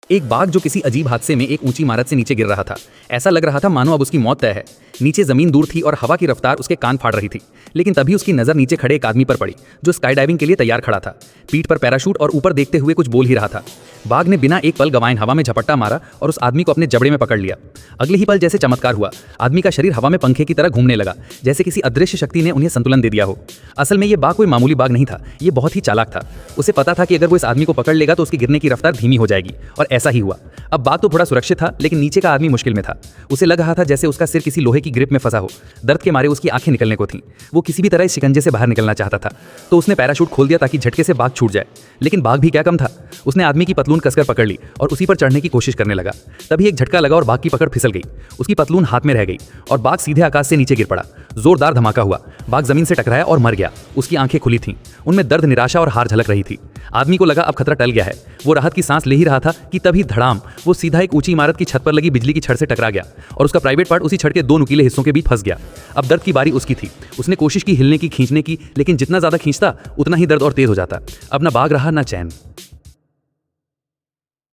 एक बाघ जो किसी अजीब हादसे में एक ऊंची इमारत से नीचे गिर रहा था। ऐसा लग रहा था मानो अब उसकी मौत तय है। नीचे जमीन दूर थी और हवा की रफ्तार उसके कान फाड़ रही थी। लेकिन तभी उसकी नजर नीचे खड़े एक आदमी पर पड़ी जो स्काई डाइविंग के लिए तैयार खड़ा था, पीठ पर पैराशूट और ऊपर देखते हुए कुछ बोल ही रहा था। बाघ ने बिना एक पल गवाए हवा में झपट्टा मारा और उस आदमी को अपने जबड़े में पकड़ लिया। अगले ही पल जैसे चमत्कार हुआ, आदमी का शरीर हवा में पंखे की तरह घूमने लगा, जैसे किसी अदृश्य शक्ति ने उन्हें संतुलन दे दिया हो। असल में ये बाघ कोई मामूली बाघ नहीं था, ये बहुत ही चालाक था। उसे पता था कि अगर वो इस आदमी को पकड़ लेगा तो उसके गिरने की रफ्तार धीमी हो जाएगी, और ऐसा ही हुआ। अब बाघ तो थोड़ा सुरक्षित था, लेकिन नीचे का आदमी मुश्किल में था। उसे लग रहा था जैसे उसका सिर किसी लोहे की ग्रिप में फंसा हो। दर्द के मारे उसकी आंखें निकलने को थीं। वो किसी भी तरह इस शिकंजे से बाहर निकलना चाहता था, तो उसने पैराशूट खोल दिया ताकि झटके से बाघ छूट जाए। लेकिन बाघ भी क्या कम था, उसने आदमी की पतलून कसकर पकड़ ली और उसी पर चढ़ने की कोशिश करने लगा। तभी एक झटका लगा और बाघ की पकड़ फिसल गई। उसकी पतलून हाथ में रह गई और बाघ सीधे आकाश से नीचे गिर पड़ा। जोरदार धमाका हुआ, बाघ जमीन से टकराया और मर गया। उसकी आंखें खुली थीं, उनमें दर्द, निराशा और हार झलक रही थी। आदमी को लगा अब खतरा टल गया है। वो राहत की सांस ले ही रहा था कि तभी धड़ाम, वो सीधा एक ऊंची इमारत की छत पर लगी बिजली की छड़ से टकरा गया और उसका प्राइवेट पार्ट उसी छड़ के दो नुकीले हिस्सों के बीच फंस गया। अब दर्द की बारी उसकी थी। उसने कोशिश की हिलने की, खींचने की, लेकिन जितना ज्यादा खींचता उतना ही दर्द और तेज हो जाता। अब न बाघ रहा न चैन।